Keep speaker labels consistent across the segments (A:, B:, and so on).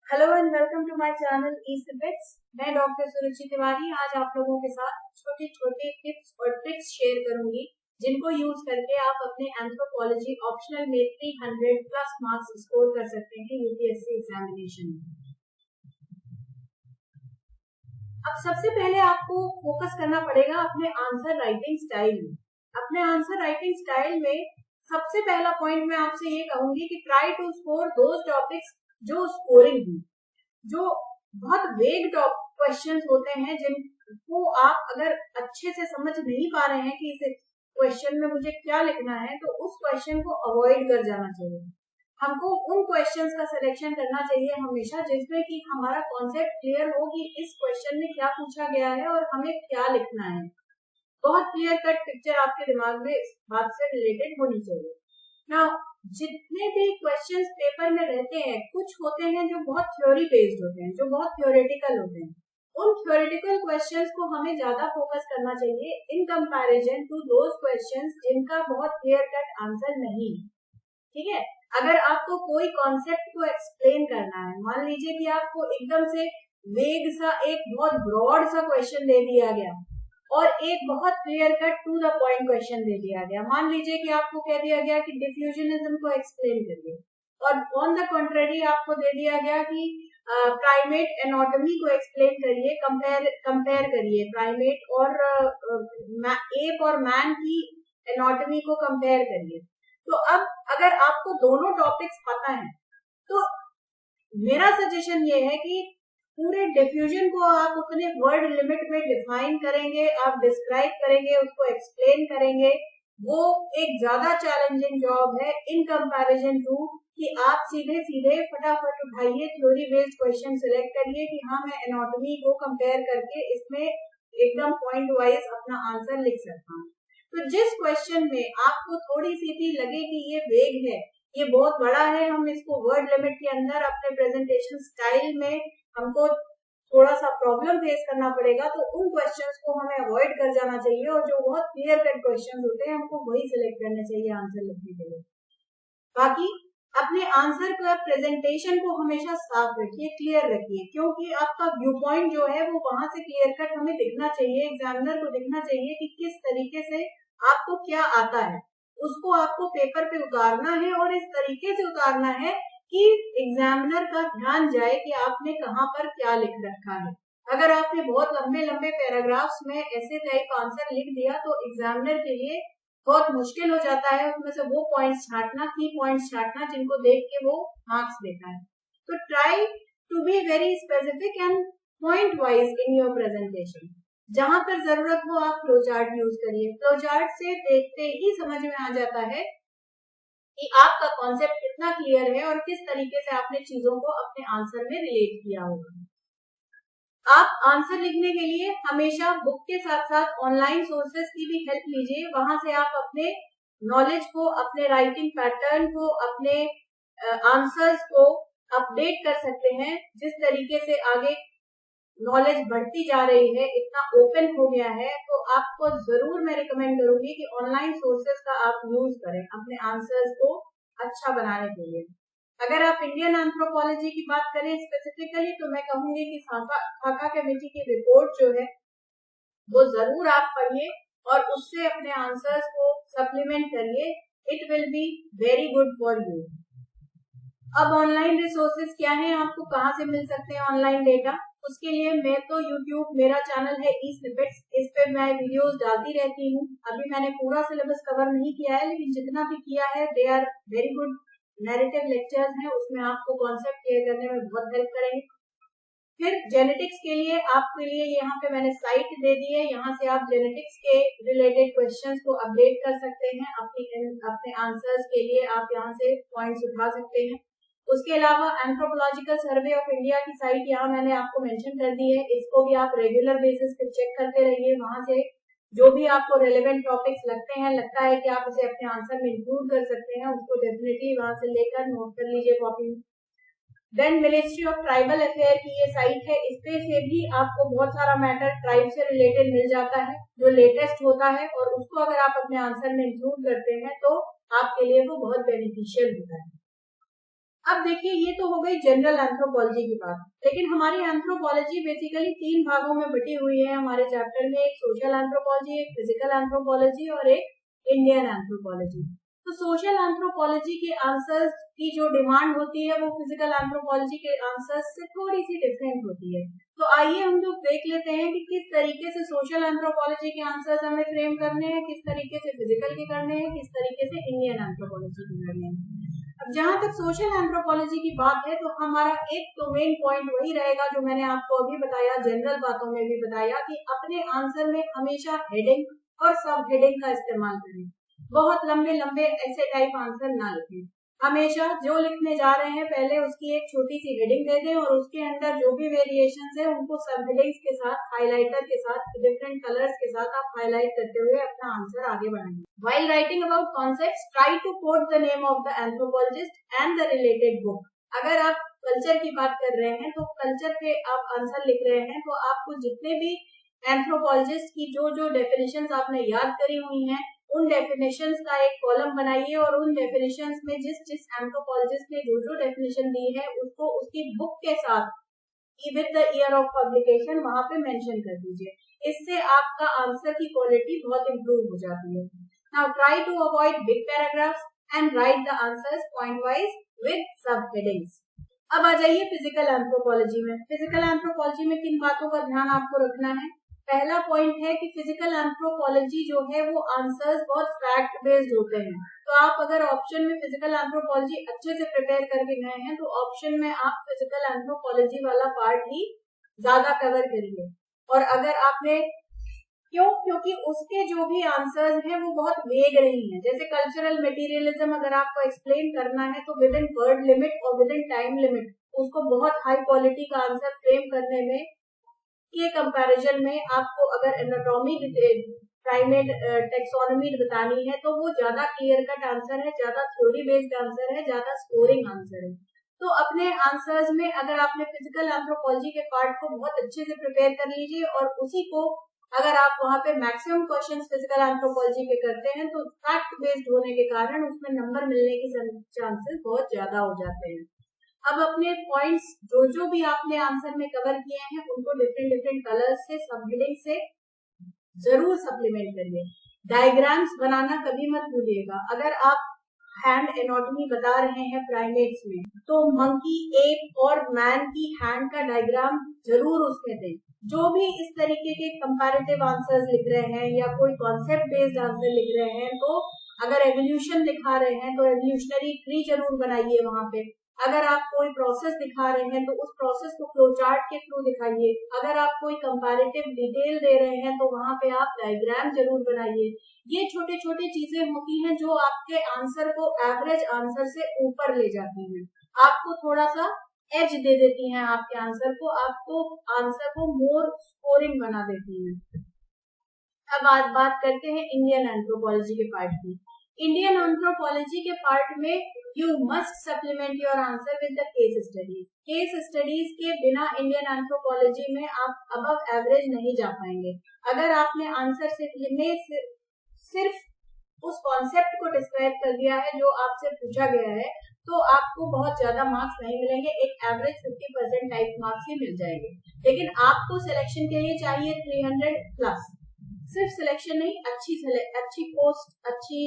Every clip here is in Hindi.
A: Hello and welcome to my channel East Bits. मैं डॉक्टर सुरुचि तिवारी आज आप लोगों के साथ छोटे छोटे टिप्स और ट्रिक्स शेयर करूंगी जिनको यूज करके आप अपने एंथ्रोपोलॉजी ऑप्शनल में 300 प्लस मार्क्स स्कोर कर सकते हैं यूपीएससी एग्जामिनेशन में। अब सबसे पहले आपको फोकस करना पड़ेगा अपने आंसर राइटिंग स्टाइल में। अपने आंसर राइटिंग स्टाइल में सबसे पहला पॉइंट मैं आपसे ये कहूंगी कि try to score those topics जो स्कोरिंग है, जो बहुत वेग क्वेश्चंस होते हैं जिनको आप अगर अच्छे से समझ नहीं पा रहे हैं कि इस क्वेश्चन में मुझे क्या लिखना है, तो उस क्वेश्चन को अवॉइड कर जाना चाहिए। हमको उन क्वेश्चंस का सिलेक्शन करना चाहिए हमेशा जिसमें कि हमारा कॉन्सेप्ट क्लियर हो कि इस क्वेश्चन में क्या पूछा गया है और हमें क्या लिखना है। बहुत क्लियर कट पिक्चर आपके दिमाग में इस बात से रिलेटेड होनी चाहिए। ना जितने भी क्वेश्चंस पेपर में रहते हैं, कुछ होते हैं जो बहुत थ्योरी बेस्ड होते हैं, जो बहुत थ्योरेटिकल होते हैं। उन थ्योरेटिकल क्वेश्चंस को हमें ज्यादा फोकस करना चाहिए in comparison to those questions जिनका बहुत क्लियर कट आंसर नहीं है। ठीक है, अगर आपको कोई कॉन्सेप्ट को एक्सप्लेन करना है, मान लीजिए कि आपको एकदम से वेग सा एक बहुत ब्रॉड सा क्वेश्चन दे दिया गया और एक बहुत clear cut to the point question दे दिया गया। मान लीजिए कि आपको कह दिया गया कि डिफ्यूजनिज्म को एक्सप्लेन करिए और ऑन द कॉन्ट्ररी आपको दे दिया गया कि प्राइमेट एनाटॉमी को एक्सप्लेन करिए, कंपेयर करिए प्राइमेट और एप और मैन की एनाटॉमी को कंपेयर करिए। तो अब अगर आपको दोनों टॉपिक्स पता है तो मेरा सजेशन ये है कि पूरे डिफ्यूजन को आप अपने वर्ड लिमिट में डिफाइन करेंगे, आप डिस्क्राइब करेंगे, उसको एक्सप्लेन करेंगे। वो एक ज्यादा चैलेंजिंग जॉब है इन कंपैरिजन टू कि आप सीधे सीधे फटाफट उठाइए थ्योरी बेस्ड क्वेश्चन सिलेक्ट करिए कि हाँ मैं एनाटॉमी को कंपेयर करके इसमें एकदम पॉइंट वाइज अपना आंसर लिख सकता हूँ। तो जिस क्वेश्चन में आपको थोड़ी सी भी लगे कि ये वेग है, ये बहुत बड़ा है, हम इसको वर्ड लिमिट के अंदर अपने प्रेजेंटेशन स्टाइल में हमको थोड़ा सा प्रॉब्लम फेस करना पड़ेगा, तो उन क्वेश्चंस को हमें अवॉइड कर जाना चाहिए और जो बहुत क्लियर कट क्वेश्चंस होते हैं हमको वही सिलेक्ट करने चाहिए आंसर लिखने के लिए। बाकी अपने आंसर का प्रेजेंटेशन को हमेशा साफ रखिए, क्लियर रखिए, क्योंकि आपका व्यू पॉइंट जो है वो वहां से क्लियर कट हमें दिखना चाहिए, एग्जामिनर को दिखना चाहिए कि किस तरीके से आपको क्या आता है, उसको आपको पेपर पे उतारना है और इस तरीके से उतारना है कि एग्जामिनर का ध्यान जाए कि आपने कहाँ पर क्या लिख रखा है। अगर आपने बहुत लंबे लंबे पैराग्राफ्स में ऐसे टाइप आंसर लिख दिया तो एग्जामिनर के लिए बहुत मुश्किल हो जाता है उसमें से वो पॉइंट्स छांटना, की पॉइंट्स छांटना जिनको देख के वो मार्क्स देता है। तो try to be very specific and point wise in your presentation. जहां पर जरूरत हो आप फ्लो चार्ट यूज करिए। फ्लो चार्ट से देखते ही समझ में आ जाता है कि आपका कॉन्सेप्ट कितना क्लियर है और किस तरीके से आपने चीजों को अपने आंसर में रिलेट किया होगा। आप आंसर लिखने के लिए हमेशा बुक के साथ साथ ऑनलाइन सोर्सेज की भी हेल्प लीजिए। वहां से आप अपने नॉलेज को, अपने राइटिंग पैटर्न को, अपने आंसर्स को अपडेट कर सकते हैं। जिस तरीके से आगे नॉलेज बढ़ती जा रही है, इतना ओपन हो गया है, तो आपको जरूर मैं रिकमेंड करूंगी कि ऑनलाइन सोर्सेज का आप यूज करें अपने आंसर्स को अच्छा बनाने के लिए। अगर आप इंडियन एंथ्रोपोलॉजी की बात करें स्पेसिफिकली, तो मैं कहूंगी कि खाका कमेटी की रिपोर्ट जो है वो जरूर आप पढ़िए और उससे अपने आंसर्स को सप्लीमेंट करिए। It will be very good for you. अब ऑनलाइन रिसोर्सेज क्या है, आपको कहाँ से मिल सकते हैं ऑनलाइन डेटा? उसके लिए मैं तो यूट्यूब, मेरा चैनल है ईस्ट बिट्स, इस पे मैं वीडियोस डालती रहती हूँ। अभी मैंने पूरा सिलेबस कवर नहीं किया है, लेकिन जितना भी किया है they are very good narrative lectures हैं, उसमें आपको कॉन्सेप्ट क्लियर करने में बहुत हेल्प करेंगे। फिर जेनेटिक्स के लिए आपके लिए यहाँ पे मैंने साइट दे दी है, यहाँ से आप जेनेटिक्स के रिलेटेड क्वेश्चंस को अपडेट कर सकते हैं। अपने आंसर्स के लिए आप यहाँ से पॉइंट्स उठा सकते हैं। उसके अलावा एंथ्रोपोलॉजिकल सर्वे ऑफ इंडिया की साइट यहाँ मैंने आपको मेंशन कर दी है, इसको भी आप रेगुलर बेसिस पे चेक करते रहिए। वहां से जो भी आपको रेलेवेंट टॉपिक्स लगता है कि आप उसे अपने आंसर में इंक्लूड कर सकते हैं, उसको डेफिनेटली वहां से लेकर नोट कर लीजिए copy. Then ministry of tribal affair की ये साइट है, इस पे से भी आपको बहुत सारा मैटर ट्राइब से रिलेटेड मिल जाता है जो लेटेस्ट होता है, और उसको अगर आप अपने आंसर में इंक्लूड करते हैं तो आपके लिए वो बहुत बेनिफिशियल होता है। अब देखिए ये तो हो गई जनरल एंथ्रोपोलॉजी की बात, लेकिन हमारी एंथ्रोपोलॉजी बेसिकली 3 भागों में बटी हुई है हमारे चैप्टर में। एक सोशल एंथ्रोपोलॉजी, एक फिजिकल एंथ्रोपोलॉजी और एक इंडियन एंथ्रोपोलॉजी। तो सोशल एंथ्रोपोलॉजी के आंसर्स की जो डिमांड होती है वो फिजिकल एंथ्रोपोलॉजी के आंसर्स से थोड़ी सी डिफरेंट होती है। तो आइए हम लोग देख लेते हैं कि किस तरीके से सोशल एंथ्रोपोलॉजी के आंसर्स हमें फ्रेम करने हैं, किस तरीके से फिजिकल के करने हैं, किस तरीके से इंडियन एंथ्रोपोलॉजी के करने हैं। अब जहां तक सोशल एंथ्रोपोलॉजी की बात है तो हमारा एक तो मेन पॉइंट वही रहेगा जो मैंने आपको अभी बताया, जनरल बातों में भी बताया, कि अपने आंसर में हमेशा हेडिंग और सब हेडिंग का इस्तेमाल करें। बहुत लंबे लंबे ऐसे टाइप आंसर ना लिखें। हमेशा जो लिखने जा रहे हैं पहले उसकी एक छोटी सी हेडिंग दे दें और उसके अंदर जो भी वेरिएशंस है उनको सब हेडिंग्स के साथ, हाइलाइटर के साथ, डिफरेंट कलर्स के साथ आप हाईलाइट करते हुए अपना आंसर आगे बढ़ाएंगे। While writing about concepts, try to quote the name of the anthropologist and the related book. अगर आप कल्चर की बात कर रहे हैं तो कल्चर पे आप आंसर लिख रहे हैं तो आपको जितने भी एंथ्रोपोलॉजिस्ट की जो जो डेफिनेशंस आपने याद करी हुई हैं उन डेफिनेशंस का एक कॉलम बनाइए और उन डेफिनेशंस में जिस जिस एंथ्रोपोलॉजिस्ट ने जो जो डेफिनेशन दी है उसको उसकी बुक के साथ with the year of publication वहां पे मेंशन कर दीजिए। इससे आपका आंसर की क्वालिटी बहुत इंप्रूव हो जाती है। Now try to avoid big paragraphs and write the answers point wise with sub headings. अब आ जाइए फिजिकल एंथ्रोपोलॉजी में। फिजिकल एंथ्रोपोलॉजी में किन बातों का ध्यान आपको रखना है? पहला पॉइंट है कि फिजिकल एंथ्रोपोलॉजी जो है वो आंसर्स बहुत फैक्ट बेस्ड होते हैं। तो आप अगर ऑप्शन में फिजिकल एंथ्रोपोलॉजी अच्छे से प्रिपेयर करके गए हैं तो ऑप्शन में आप फिजिकल एंथ्रोपोलॉजी वाला पार्ट ही ज्यादा कवर करिए। और अगर आपने क्योंकि उसके जो भी आंसर्स हैं वो बहुत वेग नहीं है। जैसे कल्चरल मटेरियलिज्म अगर आपको एक्सप्लेन करना है तो विद इन वर्ड लिमिट और विद इन टाइम लिमिट उसको बहुत हाई क्वालिटी का आंसर फ्रेम करने में के कंपैरिजन में आपको अगर एनाटॉमी, प्राइमेट, टेक्सोनॉमी बतानी है तो वो ज्यादा क्लियर कट आंसर है, ज्यादा थ्योरी बेस्ड आंसर है, ज्यादा स्कोरिंग आंसर है। तो अपने आंसर्स में अगर आपने फिजिकल एंथ्रोपोलॉजी के पार्ट को बहुत अच्छे से प्रिपेयर कर लीजिए और उसी को अगर आप वहां पे मैक्सिमम क्वेश्चंस फिजिकल एंथ्रोपोलॉजी के करते हैं तो फैक्ट बेस्ड होने के कारण उसमें नंबर मिलने की चांसेस बहुत ज्यादा हो जाते हैं। अब अपने पॉइंट्स जो जो भी आपने आंसर में कवर किए हैं उनको डिफरेंट डिफरेंट कलर्स से, सब हेडिंग से जरूर सप्लीमेंट करिए। डायग्राम्स बनाना कभी मत भूलिएगा। अगर आप हैंड एनाटॉमी बता रहे हैं प्राइमेट्स में तो मंकी, एप और मैन की हैंड का डायग्राम जरूर उसमें दें। जो भी इस तरीके के कंपैरेटिव आंसर्स लिख रहे हैं या कोई कॉन्सेप्ट बेस्ड आंसर लिख रहे हैं तो अगर एवोल्यूशन दिखा रहे हैं तो एवोल्यूशनरी ट्री जरूर बनाइए वहां पे। अगर आप कोई प्रोसेस दिखा रहे हैं तो उस प्रोसेस को फ्लो चार्ट के थ्रू दिखाइए। अगर आप कोई कंपैरेटिव डिटेल दे रहे हैं तो वहां पे आप डायग्राम जरूर बनाइए। ये छोटे छोटे चीजें होती हैं जो आपके आंसर को एवरेज आंसर से ऊपर ले जाती हैं, आपको थोड़ा सा एज दे देती हैं आपके आंसर को, आपको आंसर को मोर स्कोरिंग बना देती हैं। अब आज बात करते हैं इंडियन एंथ्रोपोलॉजी के पार्ट की। इंडियन एंथ्रोपोलॉजी के पार्ट में you must supplement your answer with the case studies. Case studies के बिना इंडियन एंथ्रोपोलॉजी में आप अबव एवरेज नहीं जा पाएंगे। अगर आपने आंसर सिर्फ उस कॉन्सेप्ट को डिस्क्राइब कर दिया है जो आपसे पूछा गया है तो आपको बहुत ज्यादा मार्क्स नहीं मिलेंगे, एक एवरेज 50% टाइप मार्क्स ही मिल जाएंगे। लेकिन आपको सिलेक्शन के लिए चाहिए 300 प्लस। सिर्फ सिलेक्शन नहीं, अच्छी पोस्ट, अच्छी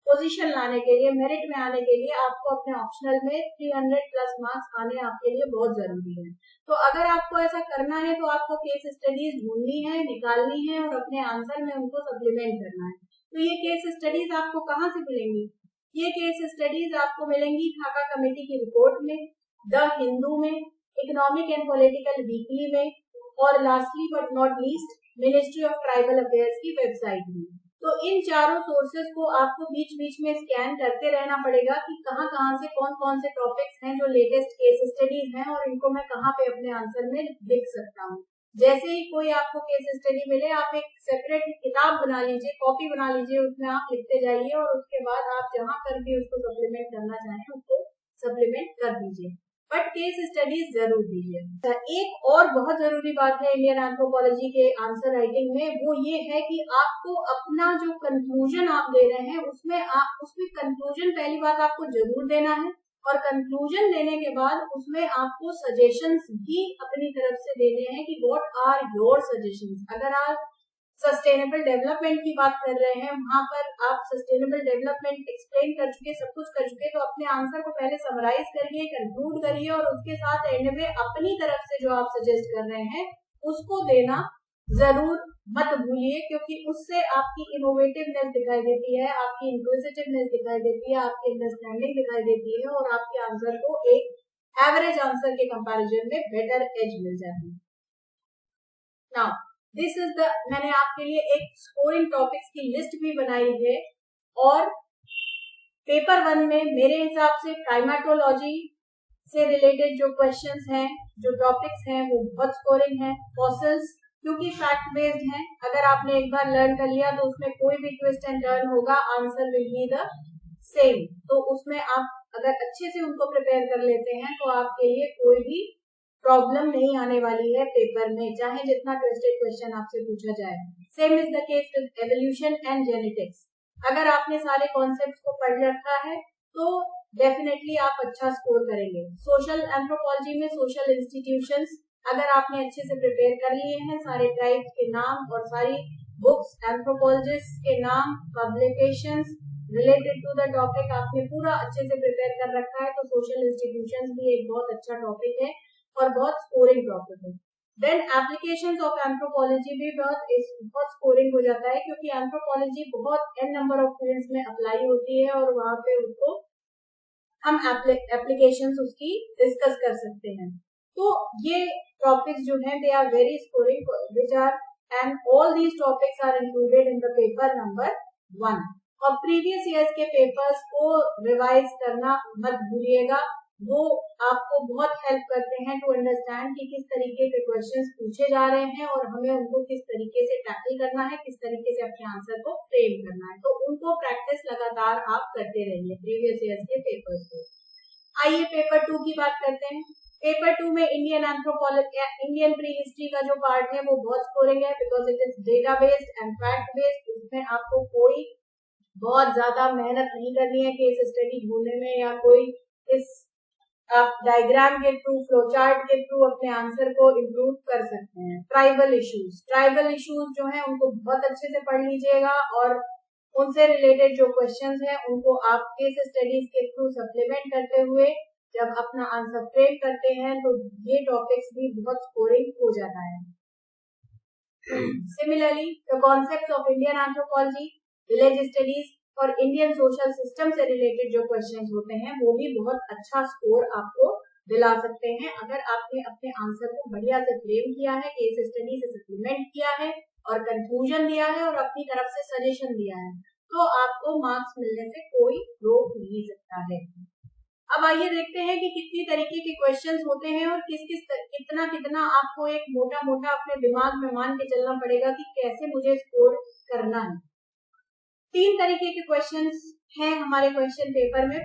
A: पोजीशन लाने के लिए, मेरिट में आने के लिए आपको अपने ऑप्शनल में 300 प्लस मार्क्स आने आपके लिए बहुत जरूरी है। तो अगर आपको ऐसा करना है तो आपको केस स्टडीज ढूंढनी है, निकालनी है और अपने आंसर में उनको सप्लीमेंट करना है। तो ये केस स्टडीज आपको कहाँ से मिलेंगी? ये केस स्टडीज आपको मिलेंगी खाका कमेटी की रिपोर्ट में, द हिंदू में, इकोनॉमिक एंड पॉलिटिकल वीकली में और lastly but not least ministry of tribal affairs की वेबसाइट में। तो इन चारों सोर्सेज को आपको बीच बीच में स्कैन करते रहना पड़ेगा कि कहाँ से कौन से टॉपिक्स हैं जो लेटेस्ट केस स्टडीज हैं और इनको मैं कहाँ पे अपने आंसर में लिख सकता हूँ। जैसे ही कोई आपको केस स्टडी मिले आप एक सेपरेट किताब बना लीजिए, कॉपी बना लीजिए, उसमें आप लिखते जाइए और उसके बाद आप जहाँ पर भी उसको सप्लीमेंट करना चाहें उसको सप्लीमेंट कर दीजिए, बट केस स्टडीज जरूर दीजिए। एक और बहुत जरूरी बात है इंडियन एंथ्रोपोलॉजी के आंसर राइटिंग में, वो ये है कि आपको अपना जो कंक्लूजन आप दे रहे हैं उसमें कंक्लूजन पहली बात आपको जरूर देना है और कंक्लूजन देने के बाद उसमें आपको सजेशंस भी अपनी तरफ से देने हैं कि व्हाट आर योर सजेशंस। अगर आप सस्टेनेबल डेवलपमेंट की बात कर रहे हैं, वहां पर आप सस्टेनेबल डेवलपमेंट एक्सप्लेन कर चुके, सब कुछ कर चुके, तो अपने आंसर को पहले समराइज करिए, कंक्लूड करिए और उसके साथ एंड में अपनी तरफ से जो आप सजेस्ट कर रहे हैं उसको देना जरूर मत भूलिए, क्योंकि उससे आपकी इनोवेटिवनेस दिखाई देती है, आपकी इंक्विजिटिवनेस दिखाई देती है, आपकी अंडरस्टैंडिंग दिखाई देती है और आपके आंसर को एक एवरेज आंसर के कंपैरिजन में बेटर एज मिल जाती है। नाउ दिस इज द, मैंने आपके लिए एक स्कोरिंग टॉपिक्स की लिस्ट भी बनाई है और पेपर 1 में मेरे हिसाब से क्लाइमेटोलॉजी से रिलेटेड जो क्वेश्चंस हैं, जो टॉपिक्स हैं, वो बहुत स्कोरिंग है। फॉसिल्स क्योंकि फैक्ट बेस्ड है, अगर आपने एक बार लर्न कर लिया तो उसमें कोई भी ट्विस्ट एंड टर्न होगा, answer will be the same. तो उसमें आप अगर अच्छे से उनको प्रिपेयर कर लेते हैं तो आपके लिए कोई भी प्रॉब्लम नहीं आने वाली है पेपर में, चाहे जितना ट्विस्टेड क्वेश्चन आपसे पूछा जाए। Same is the case with evolution and genetics. अगर आपने सारे कॉन्सेप्ट्स को पढ़ रखा है तो डेफिनेटली आप अच्छा स्कोर करेंगे। सोशल एंथ्रोपोलॉजी में सोशल इंस्टीट्यूशंस अगर आपने अच्छे से प्रिपेयर कर लिए हैं, सारे टाइप्स के नाम और सारी बुक्स, एंथ्रोपोलॉजिस्ट के नाम, publications related to the topic आपने पूरा अच्छे से प्रिपेयर कर रखा है, तो सोशल इंस्टीट्यूशंस भी एक बहुत अच्छा टॉपिक है और बहुत स्कोरिंग टॉपिक है। देन एप्लीकेशंस ऑफ एंथ्रोपोलॉजी भी बहुत स्कोरिंग हो जाता है, क्योंकि एंथ्रोपोलॉजी बहुत n नंबर ऑफ फील्ड्स में अप्लाई होती है और वहां पे उसको हम एप्लीकेशंस उसकी डिस्कस कर सकते हैं। तो ये टॉपिक्स जो हैं they are very scoring, which are and all these topics are included in the paper number 1। और प्रीवियस ईयर्स के पेपर्स को रिवाइज करना मत भूलिएगा, वो आपको बहुत हेल्प करते हैं टू अंडरस्टैंड कि किस तरीके के क्वेश्चंस पूछे जा रहे हैं और हमें उनको किस तरीके से टैकल करना है, किस तरीके से अपने आंसर को फ्रेम करना है। तो उनको प्रैक्टिस लगातार आप करते रहिए प्रीवियस ईयर्स के पेपर्स को। आइए पेपर 2 की बात करते हैं। पेपर 2 में Indian anthropology, Indian pre history का जो पार्ट है वो बहुत स्कोरिंग है, because it is data based and fact based. उसमें आपको कोई बहुत ज्यादा मेहनत नहीं करनी है केस स्टडी ढूंढने में, या कोई इस आप डायग्राम के थ्रू, फ्लो चार्ट के थ्रू अपने आंसर को इम्प्रूव कर सकते हैं। ट्राइबल इश्यूज जो हैं उनको बहुत अच्छे से पढ़ लीजिएगा और उनसे रिलेटेड जो क्वेश्चंस हैं उनको आप केस स्टडीज के थ्रू सप्लीमेंट करते हुए जब अपना आंसर फ्रेम करते हैं तो ये टॉपिक्स भी बहुत स्कोरिंग हो जाता है। Similarly the concepts of Indian anthropology, village studies और इंडियन सोशल सिस्टम से रिलेटेड जो क्वेश्चंस होते हैं वो भी बहुत अच्छा स्कोर आपको दिला सकते हैं, अगर आपने अपने आंसर को बढ़िया से फ्रेम किया है, केस स्टडी से सप्लीमेंट किया है और कंक्लूजन दिया है और अपनी तरफ से सजेशन दिया है, तो आपको मार्क्स मिलने से कोई रोक नहीं सकता है। अब आइए देखते हैं कि कितनी तरीके के क्वेश्चंस होते हैं और कितना आपको एक मोटा मोटा अपने दिमाग में मान के चलना पड़ेगा कि कैसे मुझे स्कोर करना है। 3 तरीके के क्वेश्चंस हैं हमारे क्वेश्चन पेपर में।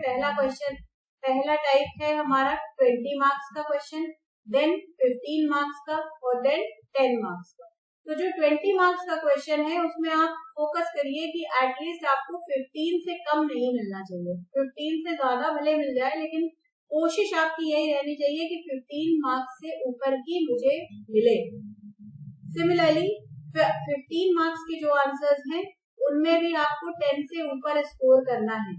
A: पहला टाइप है हमारा 20 मार्क्स का क्वेश्चन, देन 15 मार्क्स का और देन 10 मार्क्स का। तो जो 20 मार्क्स का क्वेश्चन है उसमें आप फोकस करिए कि एटलीस्ट आपको 15 से कम नहीं मिलना चाहिए, 15 से ज्यादा भले मिल जाए लेकिन कोशिश आपकी यही रहनी चाहिए कि 15 मार्क्स से ऊपर ही मुझे मिले। सिमिलरली 15 मार्क्स के जो आंसर्स हैं उनमें भी आपको 10 से ऊपर स्कोर करना है,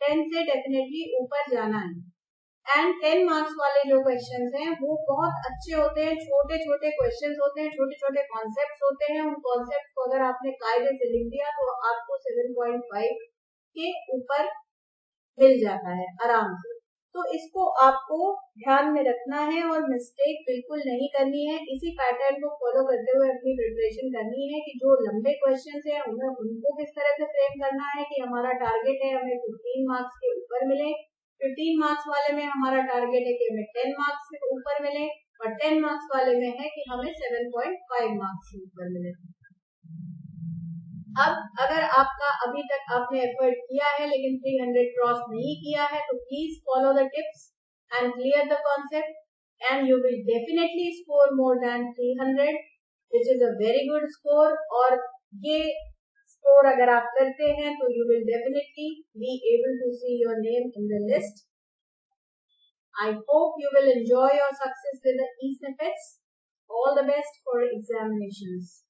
A: 10 से डेफिनेटली ऊपर जाना है। एंड 10 मार्क्स वाले जो क्वेश्चंस हैं वो बहुत अच्छे होते हैं, छोटे छोटे क्वेश्चंस होते हैं, छोटे छोटे कॉन्सेप्ट्स होते हैं। उन कॉन्सेप्ट्स को अगर आपने कायदे से लिख दिया तो आपको 7.5 के ऊपर मिल जाता है आराम से। तो इसको आपको ध्यान में रखना है और मिस्टेक बिल्कुल नहीं करनी है। इसी पैटर्न को फॉलो करते हुए अपनी प्रिपरेशन करनी है कि जो लंबे क्वेश्चंस हैं उन्हें उनको किस तरह से फ्रेम करना है कि हमारा टारगेट है हमें 15 मार्क्स के ऊपर मिले। 15 मार्क्स वाले में हमारा टारगेट है कि हमें 10 मार्क्स से ऊपर मिले और 10 मार्क्स वाले में है कि हमें 7.5 मार्क्स से ऊपर मिले। अब अगर आपका अभी तक आपने एफर्ट किया है लेकिन 300 क्रॉस नहीं किया है तो please follow the tips and clear the concept and you will definitely score more than 300 which is a very good score. और ये स्कोर अगर आप करते हैं तो you will definitely be able to see your name in the list I hope you will enjoy your success with the e-snippets. All the best for examinations.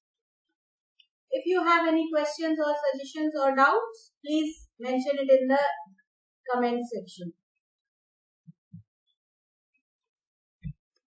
A: If you have any questions or suggestions or doubts, please mention it in the comment section.